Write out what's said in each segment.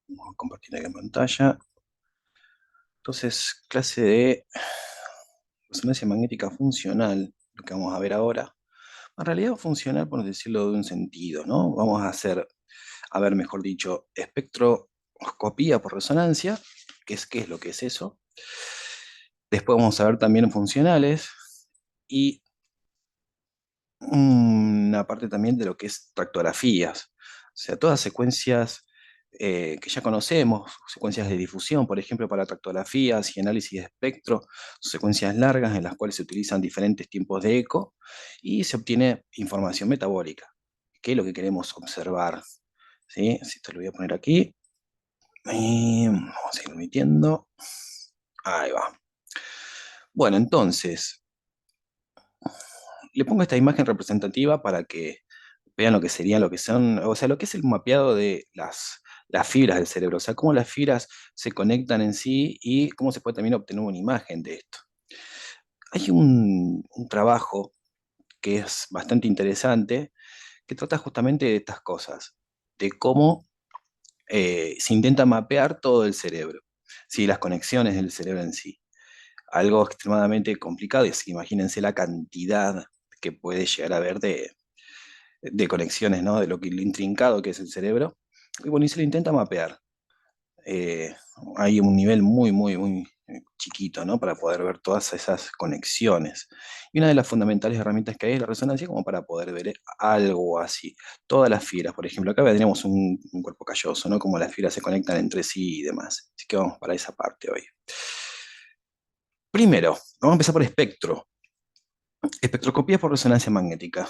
Vamos a compartir aquí en pantalla. Entonces, clase de resonancia magnética funcional, lo que vamos a ver ahora. En realidad funcional, por decirlo de un sentido, ¿no? Vamos a hacer, a ver, mejor dicho, espectroscopía por resonancia, qué es lo que es eso. Después vamos a ver también funcionales y una parte también de lo que es tractografías. O sea, todas secuencias que ya conocemos, secuencias de difusión, por ejemplo, para tractografías y análisis de espectro, secuencias largas en las cuales se utilizan diferentes tiempos de eco y se obtiene información metabólica, que es lo que queremos observar. ¿Sí? Si esto lo voy a poner aquí. Y vamos a seguir emitiendo. Ahí va. Bueno, entonces, le pongo esta imagen representativa para que vean lo que serían, lo que son, o sea, lo que es el mapeado de las fibras del cerebro, o sea, cómo las fibras se conectan en sí y cómo se puede también obtener una imagen de esto. Hay un trabajo que es bastante interesante, que trata justamente de estas cosas, de cómo se intenta mapear todo el cerebro, ¿sí? Las conexiones del cerebro en sí. Algo extremadamente complicado, y así, imagínense la cantidad que puede llegar a haber de conexiones, ¿no? De lo intrincado que es el cerebro. Y bueno, y se lo intenta mapear. Eh, Hay un nivel muy chiquito, ¿no? Para poder ver todas esas conexiones. Y una de las fundamentales herramientas que hay es la resonancia, como para poder ver algo así. Todas las fibras, por ejemplo, acá tenemos un cuerpo calloso, ¿no? Como las fibras se conectan entre sí y demás. Así que vamos para esa parte hoy. Primero, vamos a empezar por espectro. Espectroscopía por resonancia magnética.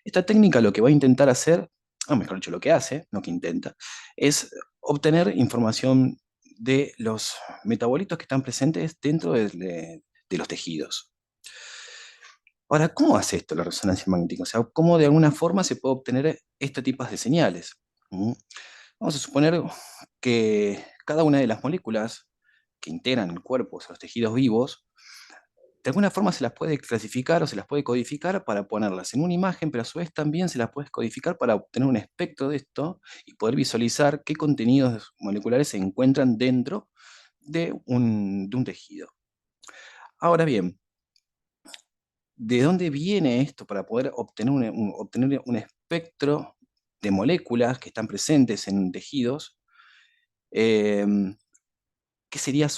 Esta técnica lo que va a intentar hacer, o mejor dicho, lo que hace, no que intenta, es obtener información de los metabolitos que están presentes dentro de los tejidos. Ahora, ¿cómo hace esto la resonancia magnética? O sea, ¿cómo de alguna forma se puede obtener este tipo de señales? ¿Mm? Vamos a suponer que cada una de las moléculas que integran el cuerpo, o sea, los tejidos vivos, de alguna forma se las puede clasificar o se las puede codificar para ponerlas en una imagen, pero a su vez también se las puede codificar para obtener un espectro de esto y poder visualizar qué contenidos moleculares se encuentran dentro de un tejido. Ahora bien, ¿de dónde viene esto para poder obtener un espectro de moléculas que están presentes en tejidos? Em, ¿Qué sería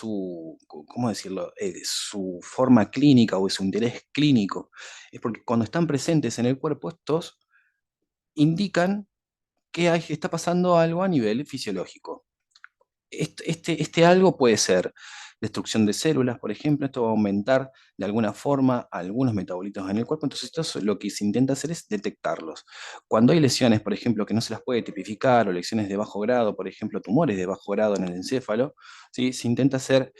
cómo decirlo, su forma clínica o su interés clínico? Es porque cuando están presentes en el cuerpo, estos indican que está pasando algo a nivel fisiológico. Este algo puede ser destrucción de células, por ejemplo. Esto va a aumentar de alguna forma algunos metabolitos en el cuerpo. Entonces, lo que se intenta hacer es detectarlos. Cuando hay lesiones, por ejemplo, que no se las puede tipificar, o lesiones de bajo grado, por ejemplo, tumores de bajo grado en el encéfalo, ¿sí? Se intenta hacer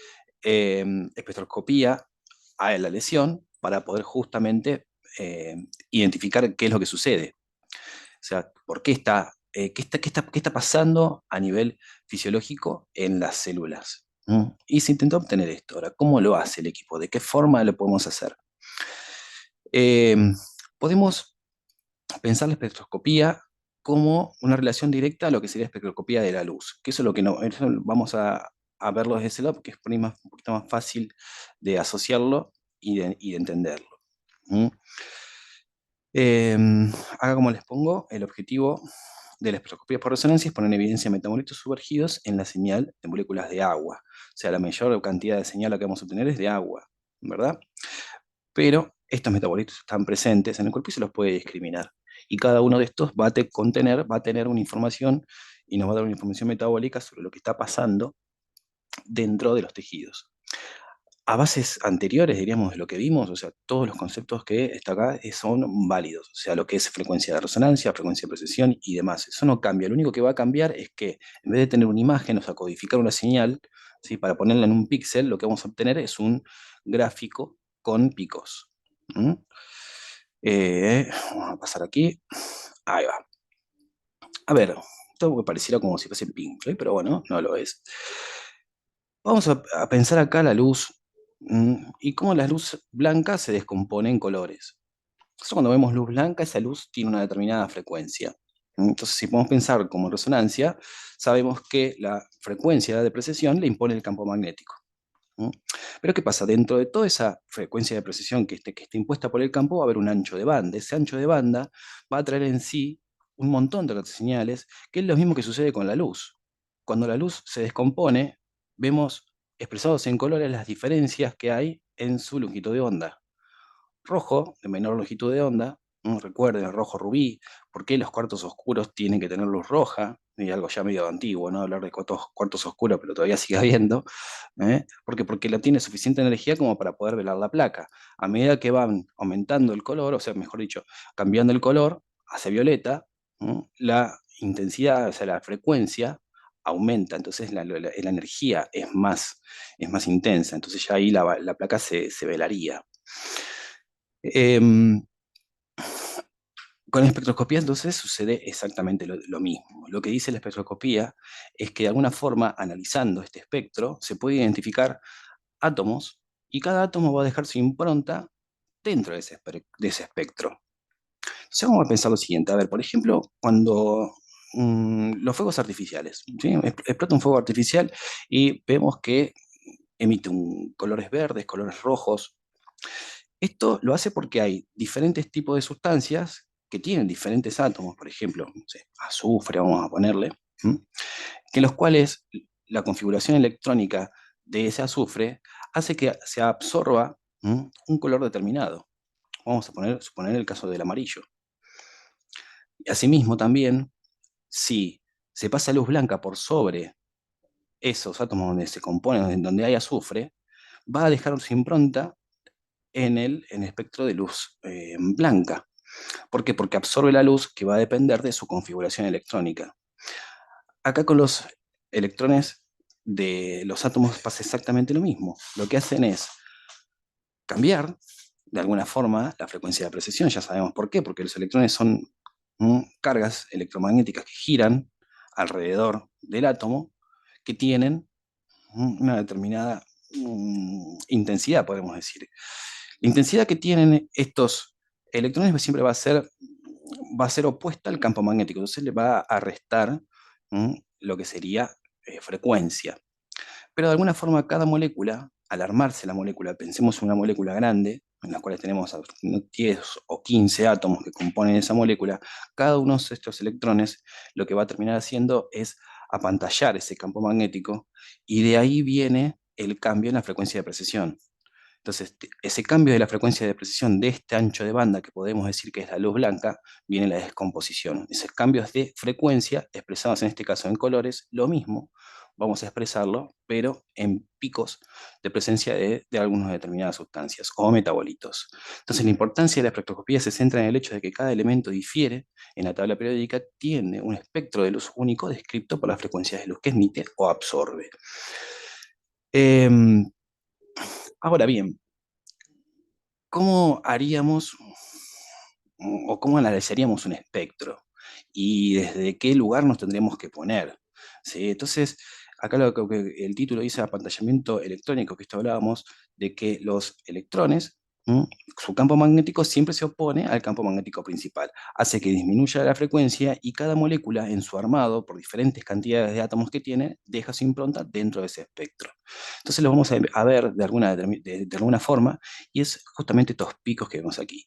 eh, espectroscopía a la lesión para poder justamente eh, identificar qué es lo que sucede. O sea, ¿por qué qué está pasando a nivel fisiológico en las células? ¿Mm? Y se intentó obtener esto. Ahora, ¿cómo lo hace el equipo? ¿De qué forma lo podemos hacer? Eh, Podemos pensar la espectroscopía como una relación directa a lo que sería la espectroscopía de la luz, que eso es lo que no, eso vamos a verlo desde ese lado, porque es por ahí un poquito más fácil de asociarlo y de entenderlo. ¿Mm? Eh, Acá como les pongo, el objetivo de la espectroscopía por resonancia es poner en evidencia metabolitos sumergidos en la señal de moléculas de agua. O sea, la mayor cantidad de señal que vamos a obtener es de agua, ¿verdad? Pero estos metabolitos están presentes en el cuerpo y se los puede discriminar. Y cada uno de estos va a tener una información y nos va a dar una información metabólica sobre lo que está pasando dentro de los tejidos. A bases anteriores, diríamos, de lo que vimos, o sea, todos los conceptos que está acá son válidos, o sea, lo que es frecuencia de resonancia, frecuencia de precesión y demás. Eso no cambia. Lo único que va a cambiar es que en vez de tener una imagen, o sea, codificar una señal, ¿sí? Para ponerla en un píxel, lo que vamos a obtener es un gráfico con picos. ¿Mm? Vamos a pasar aquí. Ahí va. A ver, esto pareciera como si fuese Pink Floyd, pero bueno, no lo es. Vamos a pensar acá la luz, y cómo la luz blanca se descompone en colores. Nosotros cuando vemos luz blanca, esa luz tiene una determinada frecuencia. Entonces, si podemos pensar como resonancia, sabemos que la frecuencia de precesión le impone el campo magnético. ¿Mm? Pero ¿qué pasa? Dentro de toda esa frecuencia de precesión que esté impuesta por el campo, va a haber un ancho de banda. Ese ancho de banda va a traer en sí un montón de señales, que es lo mismo que sucede con la luz. Cuando la luz se descompone, vemos expresados en colores las diferencias que hay en su longitud de onda. Rojo, de menor longitud de onda, recuerden el rojo rubí, ¿por qué los cuartos oscuros tienen que tener luz roja? Y algo ya medio antiguo, ¿no? Hablar de cuartos oscuros, pero todavía sigue habiendo. Porque la tiene suficiente energía como para poder velar la placa. A medida que van aumentando el color, o sea, mejor dicho, cambiando el color hacia violeta, la intensidad, o sea, la frecuencia aumenta, entonces la energía es más intensa, entonces ya ahí la placa se velaría. Em, con la espectroscopía entonces sucede exactamente lo mismo. Lo que dice la espectroscopía es que de alguna forma, analizando este espectro, se puede identificar átomos y cada átomo va a dejar su impronta dentro de ese espectro. Entonces vamos a pensar lo siguiente. A ver, por ejemplo, cuando los fuegos artificiales, ¿sí? Explota un fuego artificial y vemos que emite colores verdes, colores rojos. Esto lo hace porque hay diferentes tipos de sustancias que tienen diferentes átomos, por ejemplo, no sé, azufre, vamos a ponerle, ¿m? Que los cuales la configuración electrónica de ese azufre hace que se absorba un color determinado. Vamos a suponer el caso del amarillo. Y asimismo también, si se pasa luz blanca por sobre esos átomos donde se componen, donde hay azufre, va a dejar su impronta en el espectro de luz blanca. ¿Por qué? Porque absorbe la luz que va a depender de su configuración electrónica. Acá con los electrones de los átomos pasa exactamente lo mismo. Lo que hacen es cambiar, de alguna forma, la frecuencia de precesión. Ya sabemos por qué, porque los electrones son cargas electromagnéticas que giran alrededor del átomo, que tienen una determinada intensidad, podemos decir. La intensidad que tienen estos electrones siempre va a ser opuesta al campo magnético, entonces le va a restar lo que sería frecuencia. Pero de alguna forma cada molécula, al armarse la molécula, pensemos en una molécula grande, en la cual tenemos 10 o 15 átomos que componen esa molécula, cada uno de estos electrones lo que va a terminar haciendo es apantallar ese campo magnético y de ahí viene el cambio en la frecuencia de precesión. Entonces, ese cambio de la frecuencia de precisión de este ancho de banda, que podemos decir que es la luz blanca, viene la descomposición. Esos cambios de frecuencia, expresados en este caso en colores, lo mismo, vamos a expresarlo, pero en picos de presencia de algunas determinadas sustancias o metabolitos. Entonces, la importancia de la espectroscopía se centra en el hecho de que cada elemento difiere en la tabla periódica, tiene un espectro de luz único descrito por las frecuencias de luz que emite o absorbe. Em, Ahora bien, ¿cómo haríamos o cómo analizaríamos un espectro? ¿Y desde qué lugar nos tendríamos que poner? ¿Sí? Entonces, acá que el título dice apantallamiento electrónico, que esto hablábamos de que los electrones, su campo magnético siempre se opone al campo magnético principal, hace que disminuya la frecuencia y cada molécula en su armado, por diferentes cantidades de átomos que tiene, deja su impronta dentro de ese espectro. Entonces lo vamos a ver de alguna forma y es justamente estos picos que vemos aquí.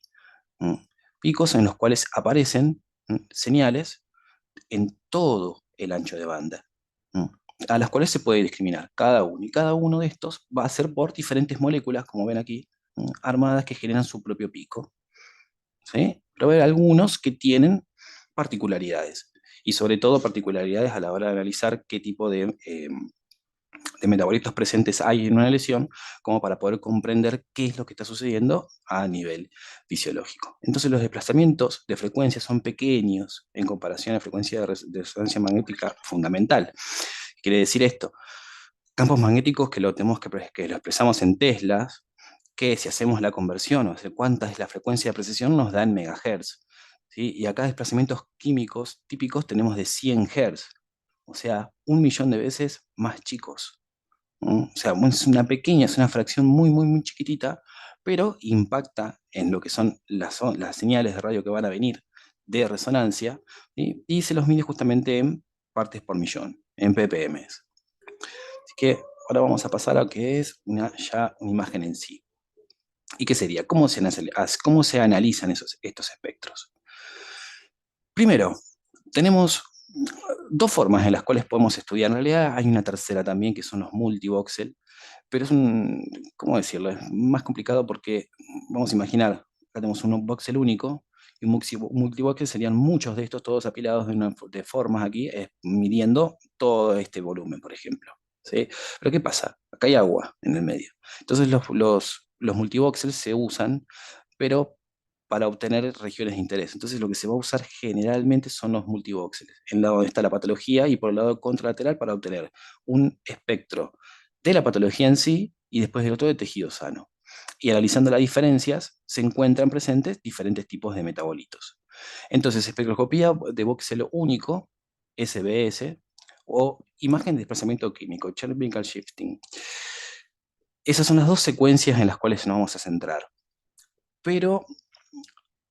¿M? Picos en los cuales aparecen señales en todo el ancho de banda, ¿m? A las cuales se puede discriminar cada uno. Y cada uno de estos va a ser por diferentes moléculas, como ven aquí, armadas que generan su propio pico. ¿Sí? Pero hay algunos que tienen particularidades. Y sobre todo particularidades a la hora de analizar qué tipo de metabolitos presentes hay en una lesión, como para poder comprender qué es lo que está sucediendo a nivel fisiológico. Entonces los desplazamientos de frecuencia son pequeños en comparación a la frecuencia de resonancia magnética fundamental. Quiere decir esto, campos magnéticos que que lo expresamos en teslas, que si hacemos la conversión, o sea, cuánta es la frecuencia de precisión, nos da en megahertz. ¿Sí? Y acá desplazamientos químicos típicos tenemos de 100 Hz, o sea, 1 millón de veces más chicos. O sea, bueno, es una fracción muy, muy, muy chiquitita, pero impacta en lo que son las señales de radio que van a venir de resonancia, ¿sí? Y se los mide justamente en partes por millón, en ppm. Así que ahora vamos a pasar a lo que es ya una imagen en sí. ¿Y qué sería? Cómo se analizan estos espectros? Primero, tenemos dos formas en las cuales podemos estudiar. En realidad hay una tercera también, que son los multivoxel, pero ¿cómo decirlo? Es más complicado porque, vamos a imaginar, acá tenemos un voxel único, y un multivoxel serían muchos de estos, todos apilados de formas aquí, midiendo todo este volumen, por ejemplo. ¿Sí? Pero ¿qué pasa? Acá hay agua en el medio. Entonces los multivoxels se usan, pero para obtener regiones de interés. Entonces lo que se va a usar generalmente son los multivoxels, en lado donde está la patología y por el lado contralateral para obtener un espectro de la patología en sí y después de otro de tejido sano. Y analizando las diferencias, se encuentran presentes diferentes tipos de metabolitos. Entonces, espectroscopía de voxel único, SBS, o imagen de desplazamiento químico, chemical shifting. Esas son las dos secuencias en las cuales nos vamos a centrar. Pero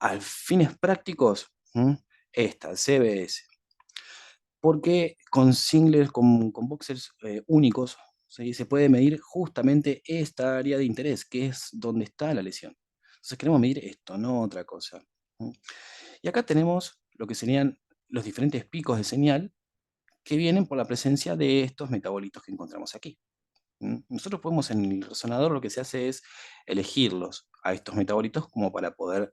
a fines prácticos, esta, CBS, porque con singles, con voxels únicos, ¿sí? Se puede medir justamente esta área de interés, que es donde está la lesión. Entonces queremos medir esto, no otra cosa. Y acá tenemos lo que serían los diferentes picos de señal que vienen por la presencia de estos metabolitos que encontramos aquí. Nosotros podemos en el resonador lo que se hace es elegirlos a estos metabolitos como para poder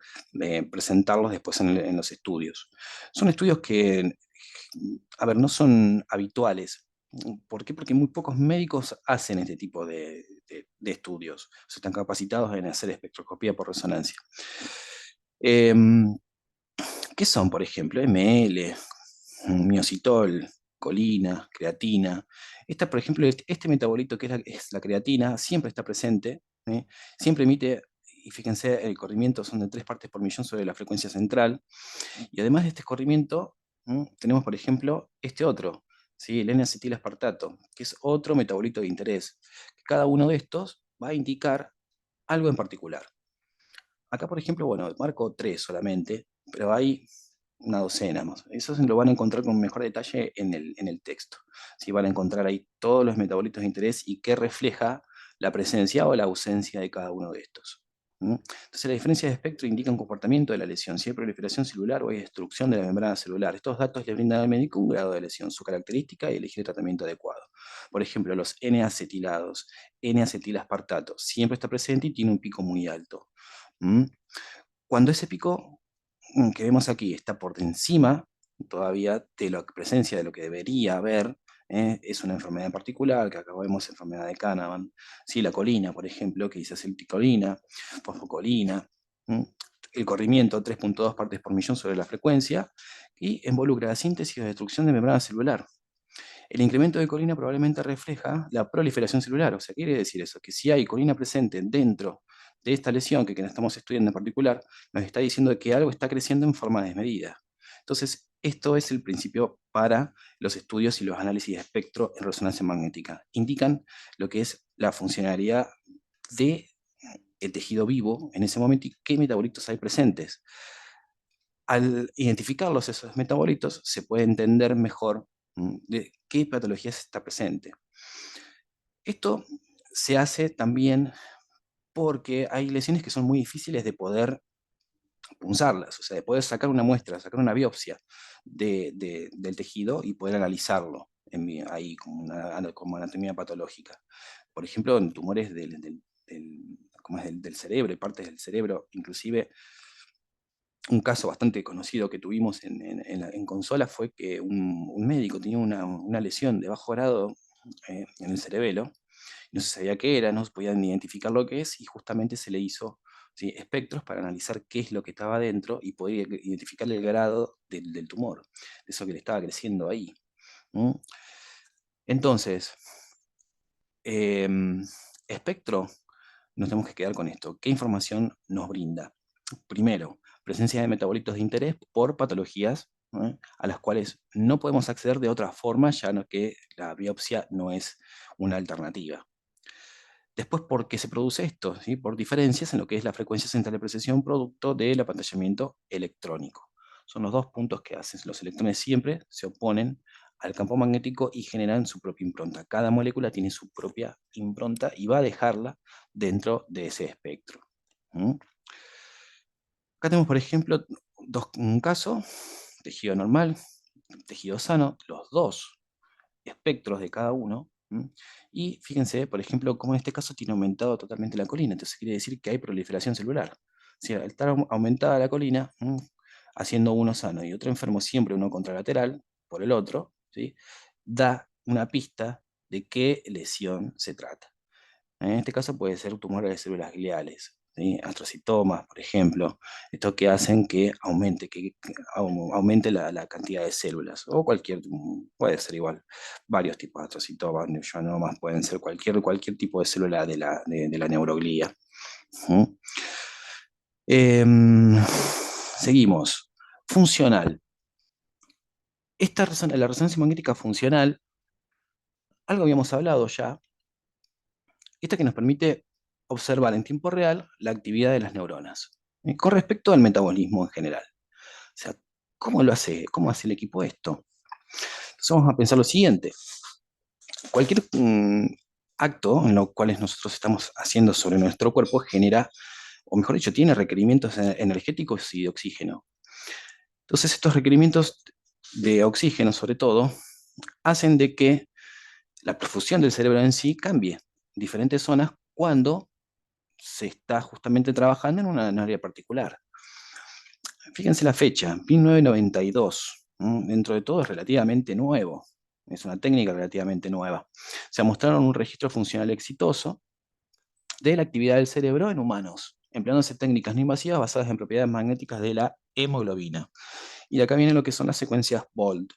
presentarlos después en los estudios. Son estudios que, a ver, no son habituales. ¿Por qué? Porque muy pocos médicos hacen este tipo de estudios. Se están capacitados en hacer espectroscopía por resonancia. ¿Qué son, por ejemplo? ML, miocitol, colina, creatina. Por ejemplo, este metabolito que es la creatina, siempre está presente, ¿eh? Siempre emite, y fíjense, el corrimiento son de 3 partes por millón sobre la frecuencia central. Y además de este corrimiento, tenemos, por ejemplo, este otro, ¿sí? El N-acetilaspartato, que es otro metabolito de interés. Cada uno de estos va a indicar algo en particular. Acá, por ejemplo, bueno, marco 3 solamente, pero hay una docena más. Eso lo van a encontrar con mejor detalle en el texto. ¿Sí? Van a encontrar ahí todos los metabolitos de interés y qué refleja la presencia o la ausencia de cada uno de estos. Entonces, la diferencia de espectro indica un comportamiento de la lesión, si hay proliferación celular o hay destrucción de la membrana celular. Estos datos le brindan al médico un grado de lesión, su característica y elegir el tratamiento adecuado. Por ejemplo, los N-acetilados, N-acetilaspartato, siempre está presente y tiene un pico muy alto. ¿Mm? Cuando ese pico que vemos aquí está por encima todavía de la presencia de lo que debería haber, es una enfermedad en particular, que acá vemos enfermedad de Canavan, ¿sí? La colina, por ejemplo, que dice acetilcolina, fosfocolina, el corrimiento 3,2 partes por millón sobre la frecuencia, y involucra la síntesis o destrucción de membrana celular. El incremento de colina probablemente refleja la proliferación celular. O sea, quiere decir eso, que si hay colina presente dentro de esta lesión que estamos estudiando en particular, nos está diciendo que algo está creciendo en forma desmedida. Entonces, esto es el principio para los estudios y los análisis de espectro en resonancia magnética. Indican lo que es la funcionalidad del tejido vivo en ese momento y qué metabolitos hay presentes. Al identificarlos esos metabolitos, se puede entender mejor de qué patologías está presente. Esto se hace también porque hay lesiones que son muy difíciles de poder punzarlas, o sea, de poder sacar una muestra, sacar una biopsia del tejido y poder analizarlo ahí como anatomía patológica. Por ejemplo, en tumores del cerebro y partes del cerebro, inclusive un caso bastante conocido que tuvimos en Consola fue que un médico tenía una lesión de bajo grado en el cerebelo, no se sabía qué era, no se podían identificar lo que es, y justamente se le hizo, ¿sí?, espectros para analizar qué es lo que estaba dentro y poder identificar el grado del tumor, de eso que le estaba creciendo ahí. Entonces, espectro, nos tenemos que quedar con esto. ¿Qué información nos brinda? Primero, presencia de metabolitos de interés por patologías, a las cuales no podemos acceder de otra forma, ya que la biopsia no es una alternativa. Después, ¿por qué se produce esto? ¿Sí? Por diferencias en lo que es la frecuencia central de precesión producto del apantallamiento electrónico. son los dos puntos que hacen. Los electrones siempre se oponen al campo magnético y generan su propia impronta. Cada molécula tiene su propia impronta y va a dejarla dentro de ese espectro. ¿Mm? Acá tenemos, por ejemplo, un caso, tejido normal, tejido sano, los dos espectros de cada uno. ¿M? Y fíjense, por ejemplo, cómo en este caso tiene aumentado totalmente la colina. Entonces quiere decir que hay proliferación celular. Si al estar aumentada la colina, haciendo uno sano y otro enfermo, siempre uno contralateral por el otro, ¿sí? Da una pista de qué lesión se trata. En este caso puede ser tumores de células gliales, ¿sí? Astrocitomas, por ejemplo, estos que hacen que aumente la cantidad de células, o puede ser igual, varios tipos de astrocitomas, neuronomas, pueden ser cualquier tipo de célula de la neuroglía. ¿Mm? Seguimos. Funcional. La resonancia magnética funcional, algo habíamos hablado ya, esta que nos permite observar en tiempo real la actividad de las neuronas, con respecto al metabolismo en general. O sea, ¿cómo lo hace? ¿Cómo hace el equipo esto? Entonces vamos a pensar lo siguiente. Cualquier acto en lo cual nosotros estamos haciendo sobre nuestro cuerpo genera, o mejor dicho, tiene requerimientos energéticos y de oxígeno. Entonces estos requerimientos de oxígeno, sobre todo, hacen de que la perfusión del cerebro en sí cambie en diferentes zonas cuando se está justamente trabajando en área particular. Fíjense la fecha, 1992. Dentro de todo es relativamente nuevo. Es una técnica relativamente nueva. Se mostraron un registro funcional exitoso de la actividad del cerebro en humanos, empleándose técnicas no invasivas basadas en propiedades magnéticas de la hemoglobina. Y acá vienen lo que son las secuencias BOLD,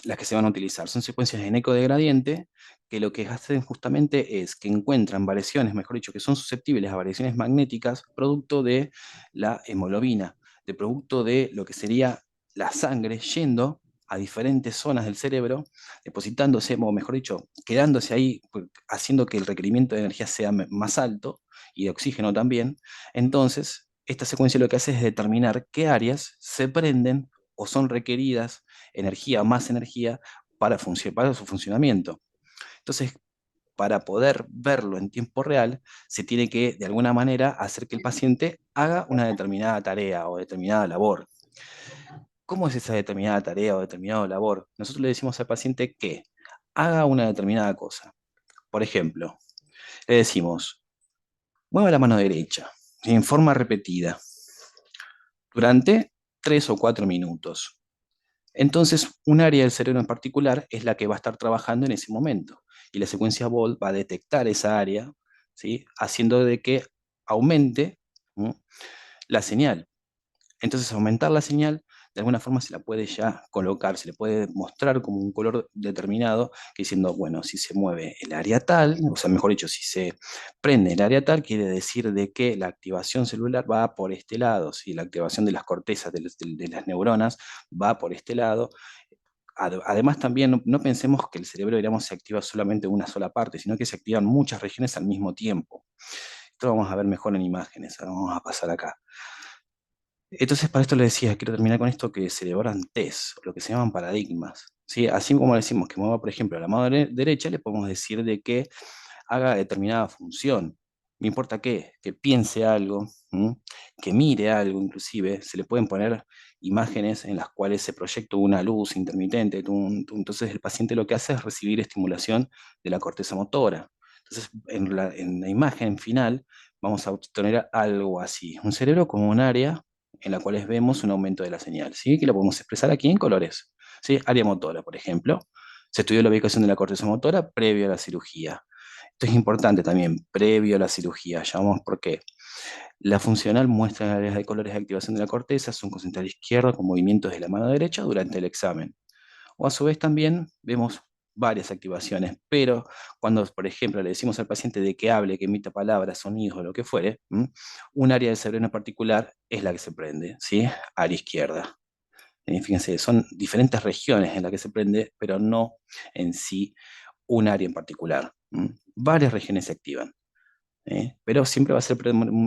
las que se van a utilizar. Son secuencias en eco de gradiente que lo que hacen justamente es que encuentran variaciones, mejor dicho, que son susceptibles a variaciones magnéticas producto de la hemoglobina, de producto de lo que sería la sangre yendo a diferentes zonas del cerebro, depositándose, o mejor dicho, quedándose ahí, haciendo que el requerimiento de energía sea más alto y de oxígeno también. Entonces, esta secuencia lo que hace es determinar qué áreas se prenden o son requeridas energía, más energía para su funcionamiento. Entonces, para poder verlo en tiempo real, se tiene que, de alguna manera, hacer que el paciente haga una determinada tarea o determinada labor. ¿Cómo es esa determinada tarea o determinada labor? Nosotros le decimos al paciente que haga una determinada cosa. Por ejemplo, le decimos, mueva la mano derecha en forma repetida durante 3 o 4 minutos. Entonces, un área del cerebro en particular es la que va a estar trabajando en ese momento. Y la secuencia BOLD va a detectar esa área, ¿sí? Haciendo de que aumente, ¿no?, la señal. Entonces, aumentar la señal, de alguna forma se la puede ya colocar, se le puede mostrar como un color determinado, que diciendo, bueno, si se mueve el área tal, o sea, mejor dicho, si se prende el área tal, quiere decir de que la activación celular va por este lado, si la activación de las cortezas de las neuronas va por este lado. Además, también no pensemos que el cerebro, digamos, se activa solamente una sola parte, sino que se activan muchas regiones al mismo tiempo. Esto lo vamos a ver mejor en imágenes, ahora vamos a pasar acá. Entonces, para esto le decía, quiero terminar con esto que se elaboran test, lo que se llaman paradigmas, ¿sí? Así como decimos que mueva, por ejemplo, la mano derecha, le podemos decir de que haga determinada función. No importa qué, que piense algo, que mire algo, inclusive, se le pueden poner imágenes en las cuales se proyecta una luz intermitente. Entonces, el paciente lo que hace es recibir estimulación de la corteza motora. Entonces, en la imagen final, vamos a obtener algo así: un cerebro como un área en la cual vemos un aumento de la señal, ¿sí? Que lo podemos expresar aquí en colores, ¿sí? Área motora, por ejemplo. Se estudió la ubicación de la corteza motora previo a la cirugía. Esto es importante también, previo a la cirugía. Ya vamos por qué. La funcional muestra áreas de colores de activación de la corteza, son concentradas a la izquierda con movimientos de la mano derecha durante el examen. O a su vez también vemos varias activaciones, pero cuando, por ejemplo, le decimos al paciente de que hable, que emita palabras, sonidos o lo que fuere, un área del cerebro en particular es la que se prende, ¿sí? Área izquierda. Fíjense, son diferentes regiones en las que se prende, pero no en sí un área en particular. Varias regiones se activan. pero siempre va a ser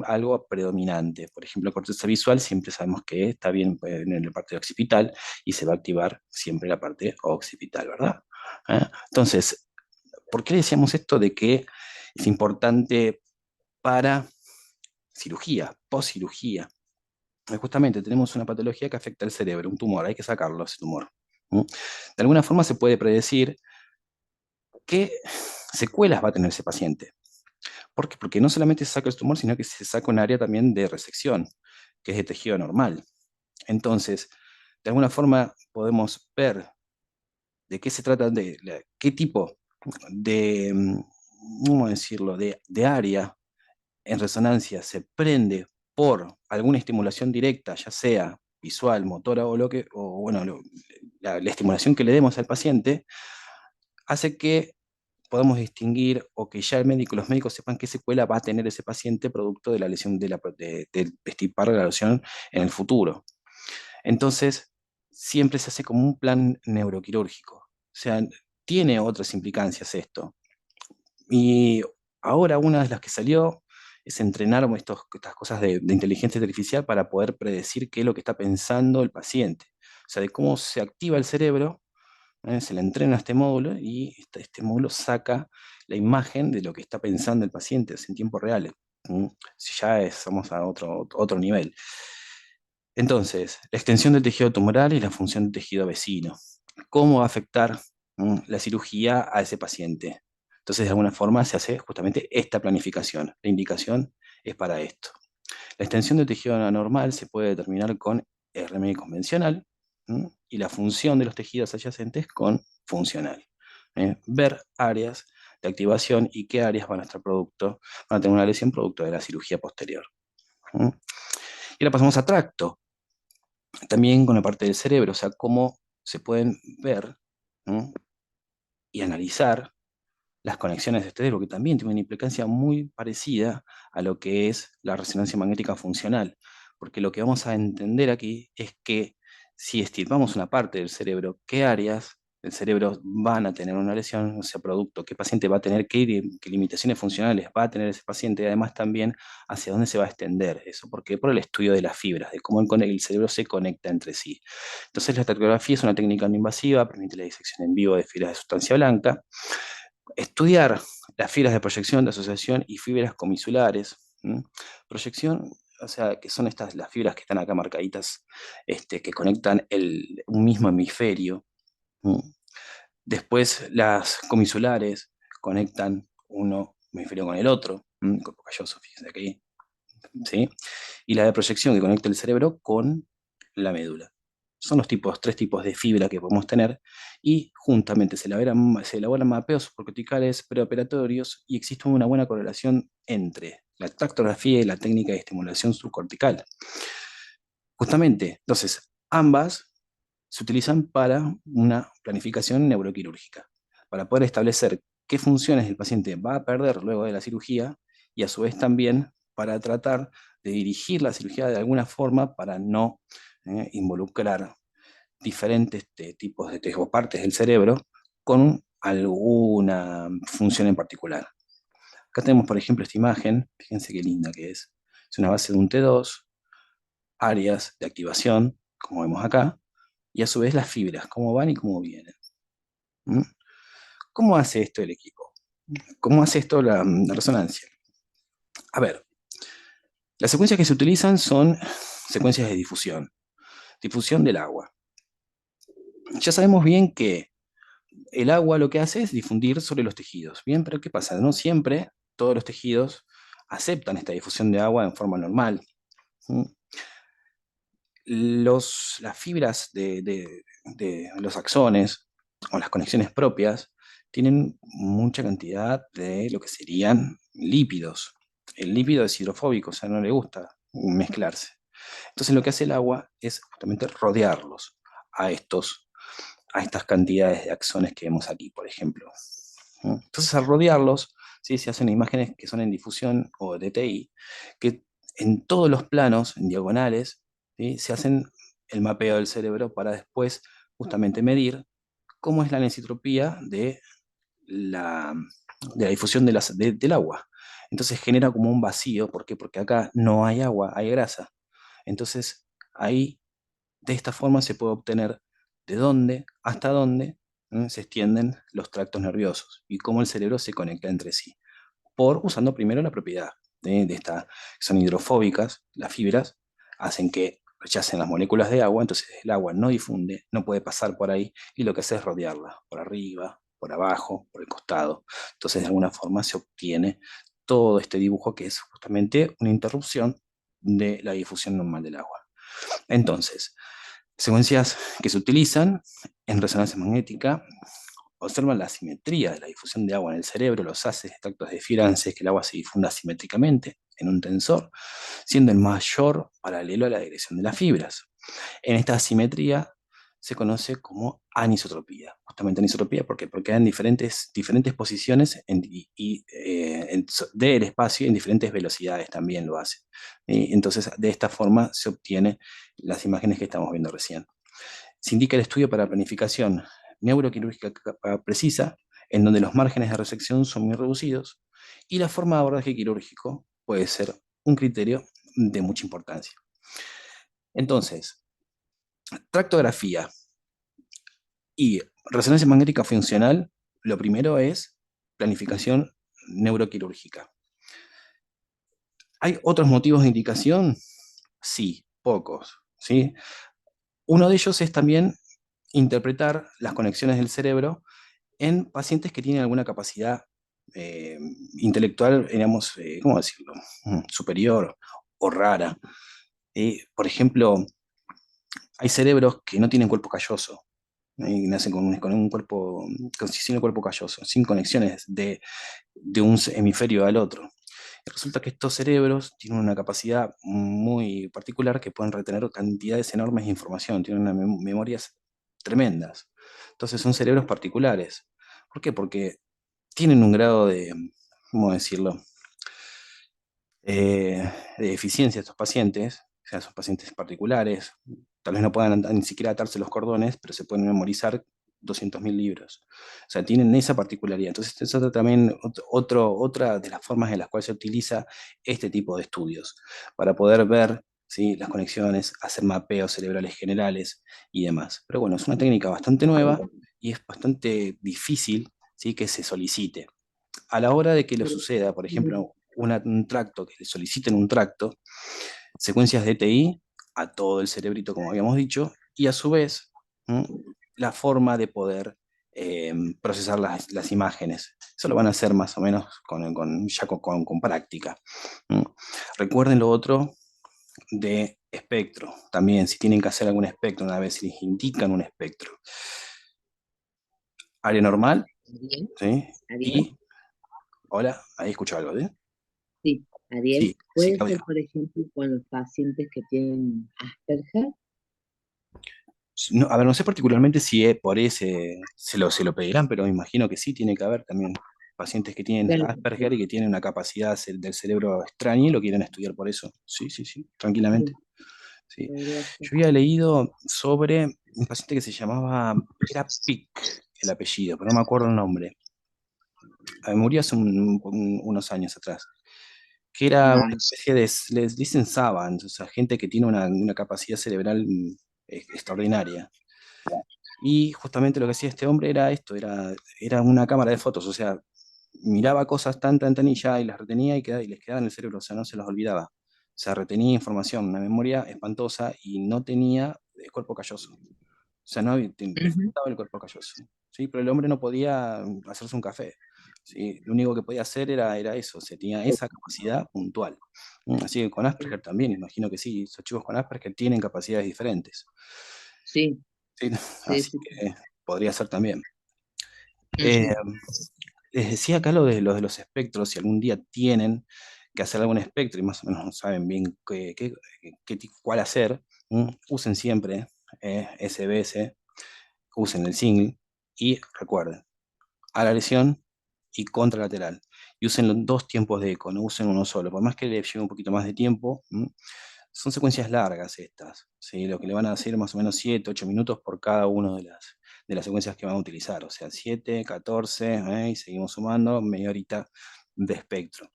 algo predominante. Por ejemplo, la corteza visual siempre sabemos que está bien en la parte occipital y se va a activar siempre la parte occipital, ¿verdad? Entonces, ¿por qué decíamos esto de que es importante para cirugía, postcirugía? Justamente tenemos una patología que afecta al cerebro, un tumor, hay que sacarlo ese tumor. ¿Mm? De alguna forma se puede predecir qué secuelas va a tener ese paciente. ¿Por qué? Porque no solamente se saca el tumor, sino que se saca un área también de resección, que es de tejido normal. Entonces, de alguna forma podemos ver de qué se trata, qué tipo de, ¿cómo decirlo?, de área en resonancia se prende por alguna estimulación directa, ya sea visual, motora o lo que, o bueno, la estimulación que le demos al paciente, hace que podamos distinguir o que ya los médicos sepan qué secuela va a tener ese paciente producto de la lesión de estipar la lesión en el futuro. Entonces, siempre se hace como un plan neuroquirúrgico. O sea, tiene otras implicancias esto. Y ahora una de las que salió es entrenar estas cosas de inteligencia artificial para poder predecir qué es lo que está pensando el paciente. O sea, de cómo se activa el cerebro, se le entrena a este módulo y este módulo saca la imagen de lo que está pensando el paciente en tiempo real. Si ya estamos a otro nivel. Entonces, la extensión del tejido tumoral y la función del tejido vecino. ¿Cómo va a afectar la cirugía a ese paciente? Entonces, de alguna forma se hace justamente esta planificación. La indicación es para esto. La extensión del tejido anormal se puede determinar con RMI convencional y la función de los tejidos adyacentes con funcional. Ver áreas de activación y qué áreas van a estar van a tener una lesión producto de la cirugía posterior. Y ahora pasamos a tracto, también con la parte del cerebro, o sea, cómo se pueden ver y analizar las conexiones de este cerebro, que también tiene una implicancia muy parecida a lo que es la resonancia magnética funcional, porque lo que vamos a entender aquí es que si estirpamos una parte del cerebro, ¿qué áreas del cerebro van a tener una lesión, o sea, producto, qué paciente va a tener, qué limitaciones funcionales va a tener ese paciente, y además también hacia dónde se va a extender eso? Porque por el estudio de las fibras, de cómo el cerebro se conecta entre sí. Entonces, la electrografía es una técnica no invasiva, permite la disección en vivo de fibras de sustancia blanca, estudiar las fibras de proyección, de asociación y fibras comisulares. Proyección, o sea, que son las fibras que están acá marcaditas, que conectan un mismo hemisferio. ¿Mm? Después las comisulares conectan uno hemisferio con el otro, cuerpo calloso, fíjense aquí, ¿sí? Y la de proyección que conecta el cerebro con la médula. Son los tres tipos de fibra que podemos tener y juntamente se elaboran mapeos subcorticales preoperatorios y existe una buena correlación entre la tractografía y la técnica de estimulación subcortical. Justamente, entonces, ambas se utilizan para una planificación neuroquirúrgica, para poder establecer qué funciones el paciente va a perder luego de la cirugía y a su vez también para tratar de dirigir la cirugía de alguna forma para no involucrar diferentes tipos o partes del cerebro con alguna función en particular. Acá tenemos, por ejemplo, esta imagen, fíjense qué linda que es. Es una base de un T2, áreas de activación, como vemos acá, y a su vez las fibras, cómo van y cómo vienen. ¿Mm? ¿Cómo hace esto el equipo? ¿Cómo hace esto la resonancia? A ver, las secuencias que se utilizan son secuencias de difusión del agua. Ya sabemos bien que el agua lo que hace es difundir sobre los tejidos, ¿bien? Pero ¿qué pasa? No siempre todos los tejidos aceptan esta difusión de agua en forma normal. ¿Mm? Las fibras de los axones o las conexiones propias tienen mucha cantidad de lo que serían lípidos. El lípido es hidrofóbico, o sea, no le gusta mezclarse. Entonces lo que hace el agua es justamente rodearlos a estas cantidades de axones que vemos aquí, por ejemplo. Entonces al rodearlos, ¿sí? Se hacen imágenes que son en difusión o DTI, que en todos los planos, en diagonales, ¿sí? Se hacen el mapeo del cerebro para después justamente medir cómo es la anisotropía de la difusión del agua. Entonces genera como un vacío. ¿Por qué? Porque acá no hay agua, hay grasa. Entonces ahí, de esta forma, se puede obtener de dónde hasta dónde se extienden los tractos nerviosos y cómo el cerebro se conecta entre sí, por usando primero la propiedad de esta, que son hidrofóbicas, las fibras, hacen que rechacen las moléculas de agua, entonces el agua no difunde, no puede pasar por ahí, y lo que hace es rodearla, por arriba, por abajo, por el costado. Entonces, de alguna forma se obtiene todo este dibujo que es justamente una interrupción de la difusión normal del agua. Entonces, secuencias que se utilizan en resonancia magnética observan la simetría de la difusión de agua en el cerebro, los haces extractos de fibra hacen que el agua se difunda simétricamente en un tensor, siendo el mayor paralelo a la dirección de las fibras. En esta asimetría se conoce como anisotropía. Justamente anisotropía, ¿por qué? Porque hay en diferentes posiciones del espacio y en diferentes velocidades también lo hace. Y entonces, de esta forma se obtienen las imágenes que estamos viendo recién. Se indica el estudio para planificación neuroquirúrgica precisa, en donde los márgenes de resección son muy reducidos y la forma de abordaje quirúrgico puede ser un criterio de mucha importancia. Entonces, tractografía y resonancia magnética funcional, lo primero es planificación neuroquirúrgica. ¿Hay otros motivos de indicación? Sí, pocos, ¿sí? Uno de ellos es también interpretar las conexiones del cerebro en pacientes que tienen alguna capacidad eh, intelectual, digamos, ¿cómo decirlo? Superior o rara. Por ejemplo, hay cerebros que no tienen cuerpo calloso, y nacen con un cuerpo, sin el cuerpo calloso, sin conexiones de un hemisferio al otro. Y resulta que estos cerebros tienen una capacidad muy particular que pueden retener cantidades enormes de información, tienen unas memorias tremendas. Entonces son cerebros particulares. ¿Por qué? Porque tienen un grado de, ¿cómo decirlo? De eficiencia estos pacientes, o sea, son pacientes particulares, tal vez no puedan ni siquiera atarse los cordones, pero se pueden memorizar 200.000 libros. O sea, tienen esa particularidad. Entonces, es también otra de las formas en las cuales se utiliza este tipo de estudios, para poder ver, ¿sí?, las conexiones, hacer mapeos cerebrales generales y demás. Pero bueno, es una técnica bastante nueva y es bastante difícil, ¿sí?, que se solicite. A la hora de que lo Pero, suceda, por ejemplo, un tracto, que le soliciten un tracto, secuencias de TI a todo el cerebrito, como habíamos dicho, y a su vez, ¿m?, la forma de poder procesar las imágenes. Eso lo van a hacer más o menos ya con práctica. ¿M? Recuerden lo otro de espectro, también si tienen que hacer algún espectro, una vez si les indican un espectro. Área normal, Ariel, ¿sí? Ariel, Y, hola, ahí escucho algo, ¿sí? sí, Ariel, Sí, sí, puede ser, Claudia. por ejemplo, con los pacientes que tienen Asperger. No, a ver, no sé particularmente si es por ese se lo pedirán, pero me imagino que sí tiene que haber también pacientes que tienen Claro, Asperger y que tienen una capacidad del cerebro extraña y lo quieren estudiar por eso. Sí, sí, sí, tranquilamente. sí, Sí. podría ser. Yo había leído sobre un paciente que se llamaba, era Pick el apellido, pero no me acuerdo el nombre. Murió hace unos años atrás, que era una Ah, especie de, les dicen savant, o sea, gente que tiene una capacidad cerebral extraordinaria. Y justamente lo que hacía este hombre era esto, era una cámara de fotos, o sea, miraba cosas tan y ya y las retenía y les quedaba en el cerebro, o sea, no se las olvidaba. O sea, retenía información, una memoria espantosa y no tenía cuerpo calloso. O sea, no, le ujú, faltaba el cuerpo calloso. ¿Sí? Pero el hombre no podía hacerse un café. ¿Sí? Lo único que podía hacer era eso, o sea, tenía esa capacidad puntual. Así que con Asperger también, imagino que sí, esos chicos con Asperger tienen capacidades diferentes. sí, ¿Sí? sí, Así sí. que podría ser también. Eh, Ujú. Les decía acá lo de los espectros, si algún día tienen que hacer algún espectro y más o menos no saben bien cuál hacer, usen siempre SBS, usen el single y recuerden, a la lesión y contralateral. Y usen los dos tiempos de eco, no usen uno solo. Por más que le lleve un poquito más de tiempo, son secuencias largas estas, ¿sí? Lo que le van a hacer más o menos 7, 8 minutos por cada una de las secuencias que van a utilizar. O sea, 7, 14, y seguimos sumando, media horita de espectro.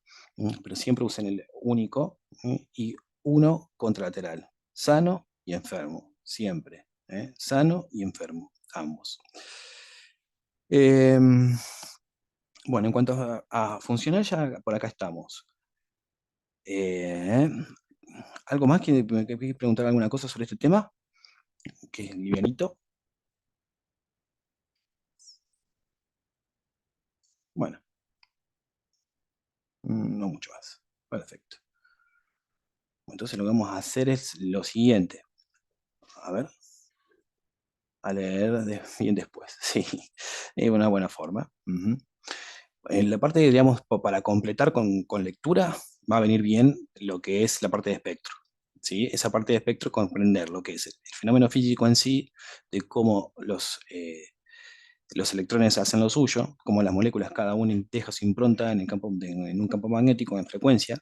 pero siempre usen el único y uno contralateral, sano y enfermo, siempre, sano y enfermo, ambos. Em, bueno, en cuanto a funcional, ya por acá estamos. Eh, ¿Algo más que me querés preguntar alguna cosa sobre este tema? Que es livianito. Bueno, no mucho más. Perfecto. Entonces lo que vamos a hacer es lo siguiente. A ver, a leer bien después. Sí, es una buena forma. Ujú. En la parte, digamos, para completar con lectura, va a venir bien lo que es la parte de espectro. ¿Sí? Esa parte de espectro, comprender lo que es el fenómeno físico en sí, de cómo los electrones hacen lo suyo, cómo las moléculas cada una deja su impronta en, el campo, en un campo magnético en frecuencia,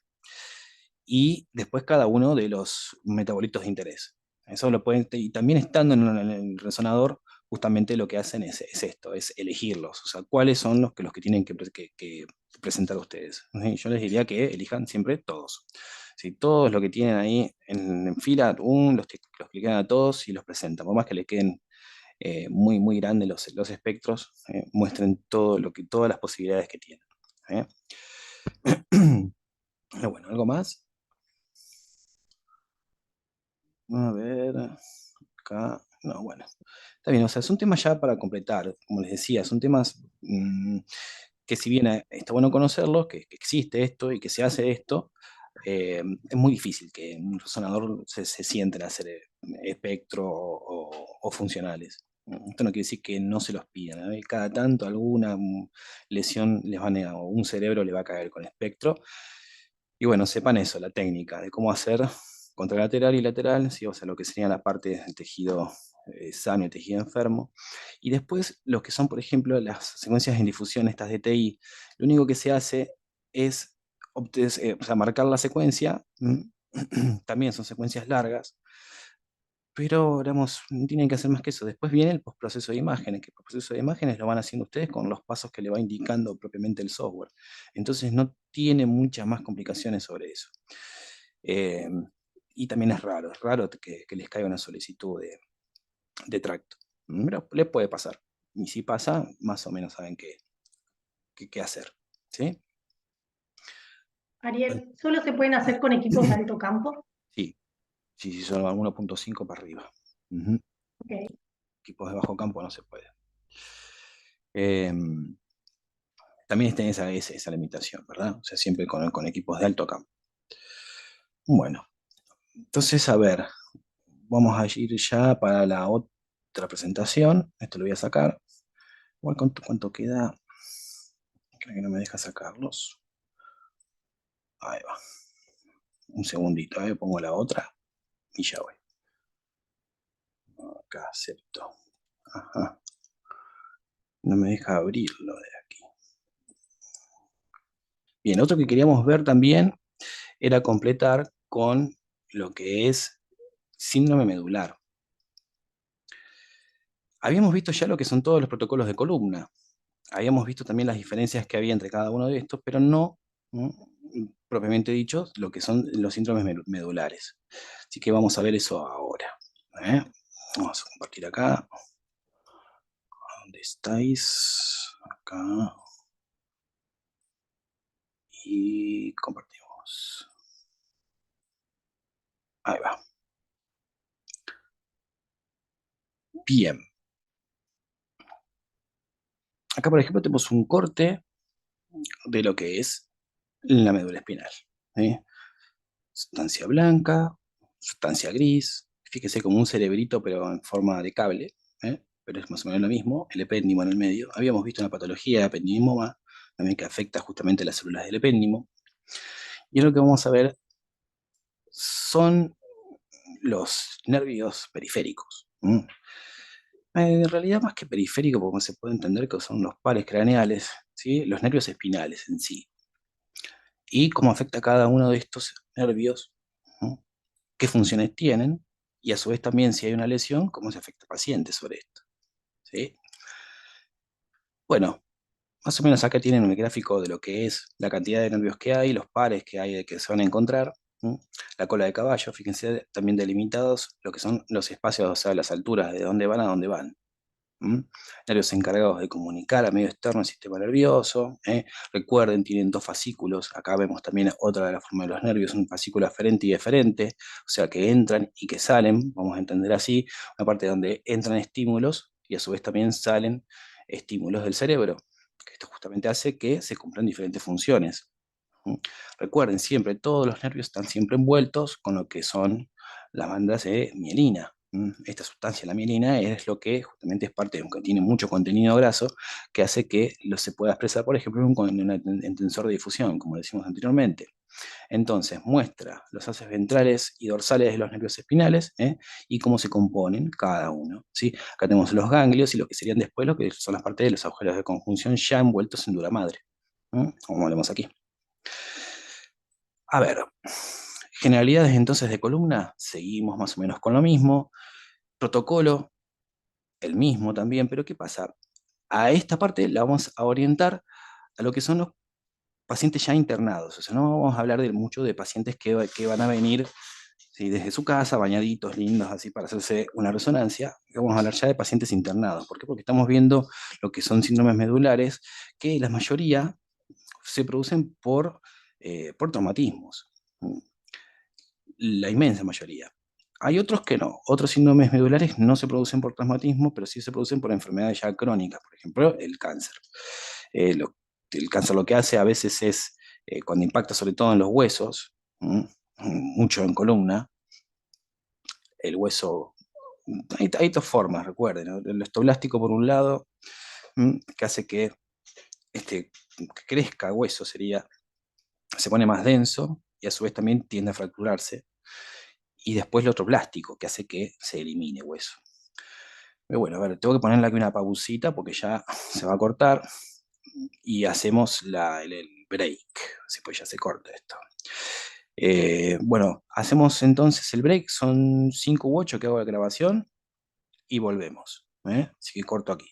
y después cada uno de los metabolitos de interés. Eso lo pueden, y también estando en el resonador, justamente lo que hacen es esto, es elegirlos, o sea, cuáles son los que tienen que presentar ustedes. Yo les diría que elijan siempre todos. Si todos lo que tienen ahí en fila, los clican a todos y los presentan, por más que les queden muy, muy grandes los espectros, muestren todo todas las posibilidades que tienen. ¿Eh? Bueno, ¿algo más? A ver, acá. No, bueno. Está bien, o sea, son temas ya para completar, como les decía, son temas que si bien está bueno conocerlos, que existe esto y que se hace esto, es muy difícil que un resonador se sienten a hacer espectro o funcionales. Esto no quiere decir que no se los pidan, ¿no? Y cada tanto alguna lesión les van o un cerebro le va a caer con espectro. Y bueno, sepan eso, la técnica de cómo hacer contralateral y lateral, ¿sí? O sea, lo que sería la parte del tejido sano y tejido enfermo. Y después, los que son, por ejemplo, las secuencias en difusión, estas de TI, lo único que se hace es o sea, marcar la secuencia. También son secuencias largas, pero digamos, no tienen que hacer más que eso. Después viene el postproceso de imágenes, que el postproceso de imágenes lo van haciendo ustedes con los pasos que le va indicando propiamente el software. Entonces no tiene muchas más complicaciones sobre eso. Eh, y también es raro que les caiga una solicitud de tracto. Pero les puede pasar. Y si pasa, más o menos saben qué hacer. ¿Sí? Bueno, Ariel, ¿solo se pueden hacer con equipos de alto campo? sí, sí, sí, son 1.5 para arriba. Ujú. Ok. Equipos de bajo campo no se puede. Eh, También está esa limitación, ¿verdad? O sea, siempre con equipos de alto campo. Bueno, entonces, a ver, vamos a ir ya para la otra presentación. Esto lo voy a sacar. Igual, ¿cuánto queda? Creo que no me deja sacarlos. Ahí va. Un segundito, pongo la otra y ya voy. Acá acepto. Ajá. No me deja abrirlo de aquí. Bien, otro que queríamos ver también era completar con lo que es síndrome medular. Habíamos visto ya lo que son todos los protocolos de columna. Habíamos visto también las diferencias que había entre cada uno de estos, pero no, propiamente dicho lo que son los síndromes medulares. Así que vamos a ver eso ahora. ¿Eh? Vamos a compartir acá. ¿Dónde estáis? Acá. Y compartimos. Ahí va. Bien. Acá, por ejemplo, tenemos un corte de lo que es la médula espinal. ¿Sí? Sustancia blanca, sustancia gris, fíjese como un cerebrito pero en forma de cable, pero es más o menos lo mismo, el epéndimo en el medio. Habíamos visto una patología de ependimoma, también que afecta justamente las células del epéndimo. Y lo que vamos a ver son los nervios periféricos. En realidad, más que periférico, porque se puede entender que son los pares craneales, ¿sí? Los nervios espinales en sí. Y cómo afecta cada uno de estos nervios, ¿no? Qué funciones tienen, y a su vez también si hay una lesión, cómo se afecta al paciente sobre esto. ¿Sí? Bueno, más o menos acá tienen el gráfico de lo que es la cantidad de nervios que hay, los pares que hay que se van a encontrar. La cola de caballo, fíjense también delimitados lo que son los espacios, o sea, las alturas de dónde van a dónde van. Nervios encargados de comunicar a medio externo el sistema nervioso. Recuerden, tienen dos fascículos. Acá vemos también otra de las formas de los nervios, un fascículo aferente y deferente, o sea, que entran y que salen, vamos a entender así, una parte donde entran estímulos y a su vez también salen estímulos del cerebro, que esto justamente hace que se cumplan diferentes funciones. Recuerden siempre, todos los nervios están siempre envueltos con lo que son las bandas de mielina. Esta sustancia, la mielina, es lo que justamente es parte, aunque tiene mucho contenido graso, que hace que se pueda expresar, por ejemplo, en tensor de difusión, como decimos anteriormente. Entonces, muestra los haces ventrales y dorsales de los nervios espinales, y cómo se componen cada uno, ¿sí? Acá tenemos los ganglios y lo que serían después lo que son las partes de los agujeros de conjunción ya envueltos en dura madre, como vemos aquí. A ver, generalidades entonces de columna, seguimos más o menos con lo mismo. Protocolo, el mismo también, pero ¿qué pasa? A esta parte la vamos a orientar a lo que son los pacientes ya internados. O sea, no vamos a hablar mucho de pacientes que van a venir, ¿sí?, desde su casa, bañaditos, lindos, así para hacerse una resonancia. Vamos a hablar ya de pacientes internados. ¿Por qué? Porque estamos viendo lo que son síndromes medulares, que la mayoría se producen por traumatismos. La inmensa mayoría. Hay otros que no. Otros síndromes medulares no se producen por traumatismo, pero sí se producen por enfermedades ya crónicas, por ejemplo, el cáncer. El cáncer lo que hace a veces es, cuando impacta sobre todo en los huesos, mucho en columna, el hueso, hay dos formas, recuerden, ¿no? El estoblástico por un lado, que hace que crezca hueso, se pone más denso y a su vez también tiende a fracturarse. Y después lo otro plástico, que hace que se elimine hueso. Pero bueno, a ver, tengo que ponerle aquí una pausita porque ya se va a cortar y hacemos el break, así pues ya se corta esto. Bueno, hacemos entonces el break, son 5 u 8 que hago la grabación y volvemos. Así que corto aquí.